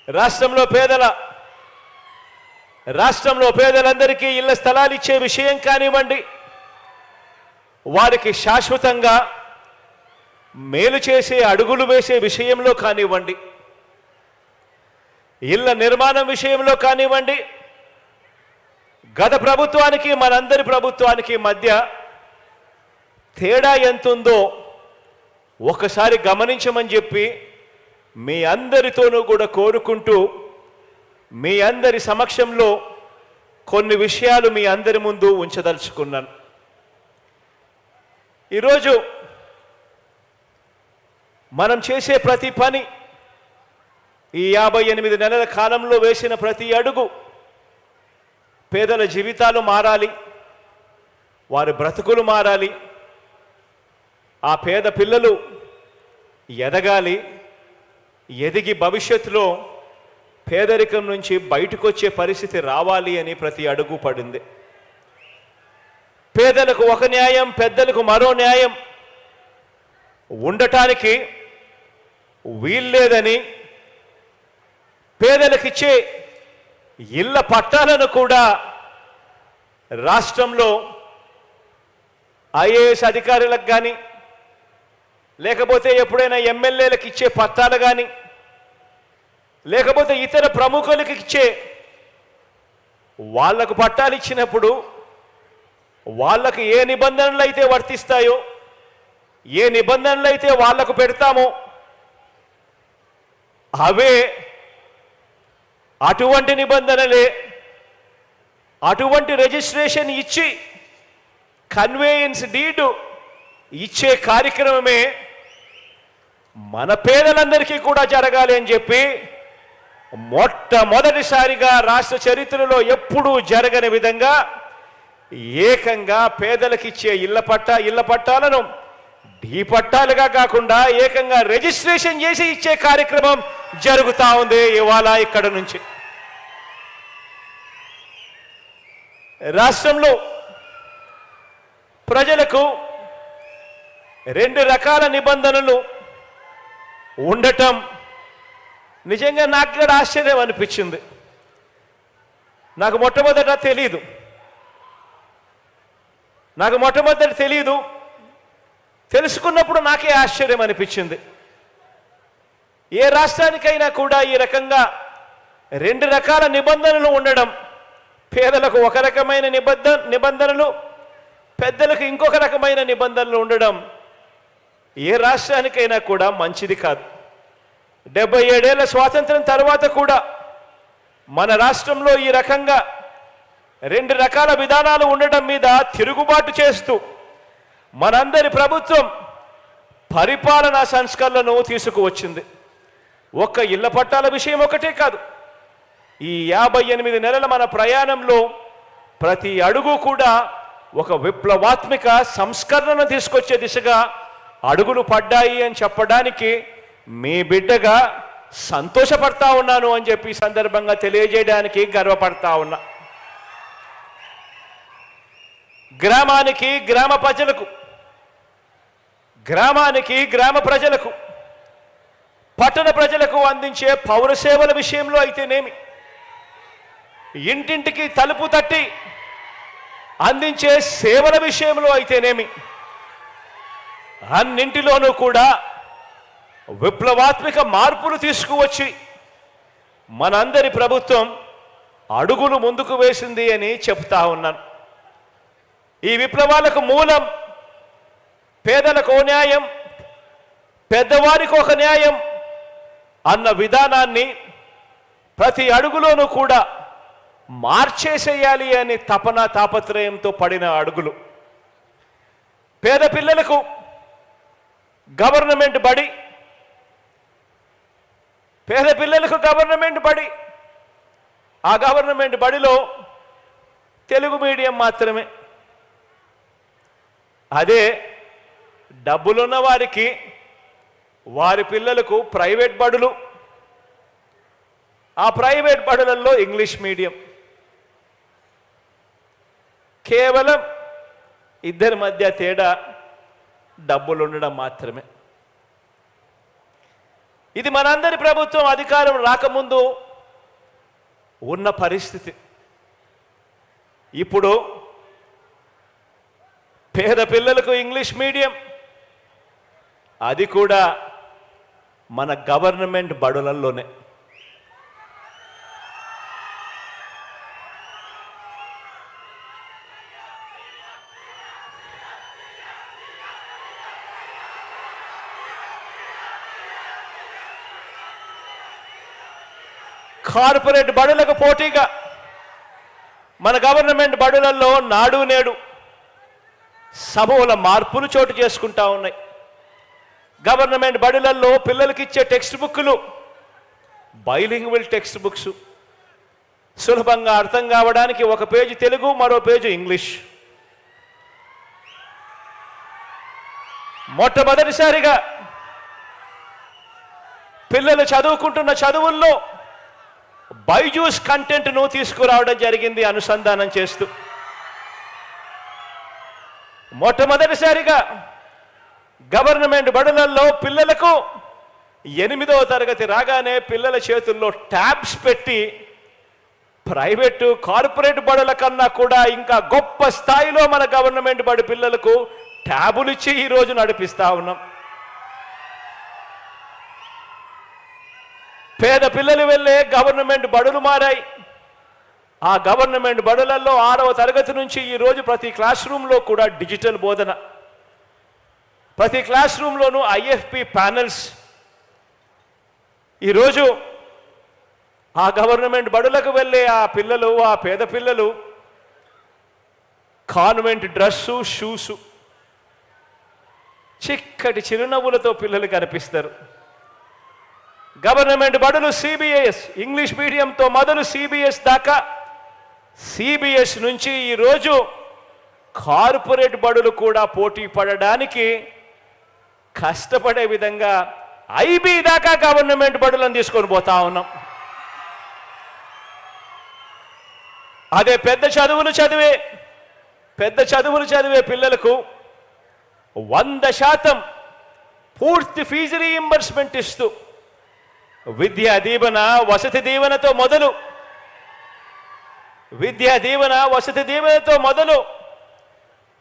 రాష్ట్రంలో పేదలందరికీ ఇళ్ల స్థలాలు ఇచ్చే విషయం కానివ్వండి, వారికి శాశ్వతంగా మేలు చేసే అడుగులు వేసే విషయంలో కానివ్వండి, ఇళ్ల నిర్మాణం విషయంలో కానివ్వండి, గత ప్రభుత్వానికి మనందరి ప్రభుత్వానికి మధ్య తేడా ఎంతుందో ఒకసారి గమనించమని చెప్పి మీ అందరితోనూ కూడా కోరుకుంటూ, మీ అందరి సమక్షంలో కొన్ని విషయాలు మీ అందరి ముందు ఉంచదలుచుకున్నాను. ఈరోజు మనం చేసే ప్రతి పని, ఈ 58 నెలల కాలంలో వేసిన ప్రతి అడుగు పేదల జీవితాలు మారాలి, వారి బ్రతుకులు మారాలి, ఆ పేద పిల్లలు ఎదగాలి, ఎదిగి భవిష్యత్తులో పేదరికం నుంచి బయటకు వచ్చే పరిస్థితి రావాలి అని ప్రతి అడుగు పడింది. పేదలకు ఒక న్యాయం, పెద్దలకు మరో న్యాయం ఉండటానికి వీల్లేదని పేదలకిచ్చే ఇళ్ల పట్టాలను కూడా రాష్ట్రంలో ఐఏఎస్ అధికారులకు కానీ, లేకపోతే ఎప్పుడైనా ఎమ్మెల్యేలకు ఇచ్చే పట్టాలు కానీ, లేకపోతే ఇతర ప్రముఖులకు ఇచ్చే వాళ్లకు పట్టాలు ఇచ్చినప్పుడు వాళ్ళకు ఏ నిబంధనలు అయితే వర్తిస్తాయో, ఏ నిబంధనలు అయితే వాళ్లకు పెడతామో అవే, అటువంటి నిబంధనలే, అటువంటి రిజిస్ట్రేషన్ ఇచ్చి కన్వేయన్స్ డీడ్ ఇచ్చే కార్యక్రమమే మన పేదలందరికీ కూడా జరగాలి అని చెప్పి మొట్టమొదటిసారిగా రాష్ట్ర చరిత్రలో ఎప్పుడూ జరగని విధంగా ఏకంగా పేదలకిచ్చే ఇళ్ల పట్టాలను ఢీ పట్టాలుగా కాకుండా ఏకంగా రిజిస్ట్రేషన్ చేసి ఇచ్చే కార్యక్రమం జరుగుతూ ఉంది ఇవాళ ఇక్కడ నుంచి. రాష్ట్రంలో ప్రజలకు 2 రకాల నిబంధనలు ఉండటం నిజంగా నాకు కూడా ఆశ్చర్యం అనిపించింది. నాకు మొట్టమొదట తెలియదు, తెలుసుకున్నప్పుడు నాకే ఆశ్చర్యం అనిపించింది. ఏ రాష్ట్రానికైనా కూడా ఈ రకంగా 2 రకాల నిబంధనలు ఉండడం, పేదలకు ఒక రకమైన నిబంధనలు, పెద్దలకు ఇంకొక రకమైన నిబంధనలు ఉండడం ఏ రాష్ట్రానికైనా కూడా మంచిది కాదు. 77 ఏళ్ల స్వాతంత్రం తర్వాత కూడా మన రాష్ట్రంలో ఈ రకంగా 2 రకాల విధానాలు ఉండటం మీద తిరుగుబాటు చేస్తూ మనందరి ప్రభుత్వం పరిపాలనా సంస్కరణలను తీసుకువచ్చింది. ఒక్క ఇళ్ల పట్టాల విషయం ఒకటే కాదు, ఈ 58 నెలల మన ప్రయాణంలో ప్రతి అడుగు కూడా ఒక విప్లవాత్మక సంస్కరణను తీసుకొచ్చే దిశగా అడుగులు పడ్డాయి అని చెప్పడానికి మీ బిడ్డగా సంతోషపడతా ఉన్నాను అని చెప్పి సందర్భంగా తెలియజేయడానికి గర్వపడతా ఉన్నా. గ్రామానికి గ్రామ ప్రజలకు పట్టణ ప్రజలకు అందించే పౌర సేవల విషయంలో అయితేనేమి, ఇంటింటికి తలుపు తట్టి అందించే సేవల విషయంలో అయితేనేమి, అన్నింటిలోనూ కూడా విప్లవాత్మక మార్పులు తీసుకువచ్చి మనందరి ప్రభుత్వం అడుగులు ముందుకు వేసింది అని చెప్తా ఉన్నాను. ఈ విప్లవాలకు మూలం పేదలకు న్యాయం, పెద్దవారికి ఒక న్యాయం అన్న విధానాన్ని ప్రతి అడుగులోనూ కూడా మార్చేసేయాలి అని తాపత్రయంతో పడిన అడుగులు. పేద పిల్లలకు గవర్నమెంట్ బడి, ఆ గవర్నమెంట్ బడిలో తెలుగు మీడియం మాత్రమే. అదే డబ్బులున్న వారికి వారి పిల్లలకు ప్రైవేట్ బడులు, ఆ ప్రైవేట్ బడులలో ఇంగ్లీష్ మీడియం. కేవలం ఇద్దరి మధ్య తేడా డబ్బులు ఉండడం మాత్రమే. ఇది మనందరి ప్రభుత్వం అధికారం రాకముందు ఉన్న పరిస్థితి. ఇప్పుడు పేద పిల్లలకు ఇంగ్లీష్ మీడియం, అది కూడా మన గవర్నమెంట్ బడులలోనే. కార్పొరేట్ బడులకు పోటీగా మన గవర్నమెంట్ బడులలో నాడు నేడు సమూల మార్పులు చోటు చేసుకుంటా ఉన్నాయి. గవర్నమెంట్ బడులలో పిల్లలకి ఇచ్చే టెక్స్ట్ బుక్లు బైలింగ్వల్ టెక్స్ట్ బుక్స్, సులభంగా అర్థం కావడానికి ఒక పేజీ తెలుగు, మరో పేజీ ఇంగ్లీష్. మొట్టమొదటిసారిగా పిల్లలు చదువుకుంటున్న చదువుల్లో బైజూస్ కంటెంట్ను తీసుకురావడం జరిగింది అనుసంధానం చేస్తూ. మొట్టమొదటిసారిగా గవర్నమెంట్ బడులలో పిల్లలకు 8వ తరగతి రాగానే పిల్లల చేతుల్లో ట్యాబ్స్ పెట్టి ప్రైవేటు కార్పొరేట్ బడుల కన్నా కూడా ఇంకా గొప్ప స్థాయిలో మన గవర్నమెంట్ బడి పిల్లలకు ట్యాబులు ఇచ్చి ఈరోజు నడిపిస్తా ఉన్నాం. పేద పిల్లలు వెళ్ళే గవర్నమెంట్ బడులు మారాయి. ఆ గవర్నమెంట్ బడులలో 6వ తరగతి నుంచి ఈరోజు ప్రతి క్లాస్ రూమ్లో కూడా డిజిటల్ బోధన, ప్రతి క్లాస్ రూమ్లోనూ IFP ప్యానెల్స్. ఈరోజు ఆ గవర్నమెంట్ బడులకు వెళ్ళే ఆ పిల్లలు, ఆ పేద పిల్లలు కాన్వెంట్ డ్రెస్సు, షూసు, చిక్కటి చిరునవ్వులతో పిల్లలు కనిపిస్తారు. గవర్నమెంట్ బడులు CBS ఇంగ్లీష్ మీడియంతో మొదలు CBS దాకా, CBS నుంచి ఈరోజు కార్పొరేట్ బడులు కూడా పోటీ పడడానికి కష్టపడే విధంగా IB దాకా గవర్నమెంట్ బడులను తీసుకొని పోతా ఉన్నాం. అదే పెద్ద చదువులు చదివే పిల్లలకు 100% పూర్తి ఫీజు రీయింబర్స్మెంట్ ఇస్తూ విద్యా దీవెన వసతి దీవెనతో మొదలు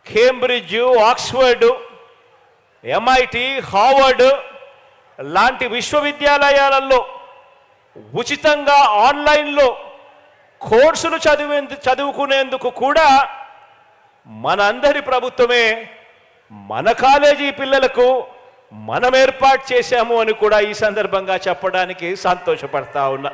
కేంబ్రిడ్జ్, ఆక్స్ఫర్డ్, MIT, హార్వర్డ్ లాంటి విశ్వవిద్యాలయాలలో ఉచితంగా ఆన్లైన్లో కోర్సులు చదువుకునేందుకు కూడా మనందరి ప్రభుత్వమే మన కాలేజీ పిల్లలకు మనం ఏర్పాటు చేశాము అని కూడా ఈ సందర్భంగా చెప్పడానికి సంతోషపడతా ఉన్నా.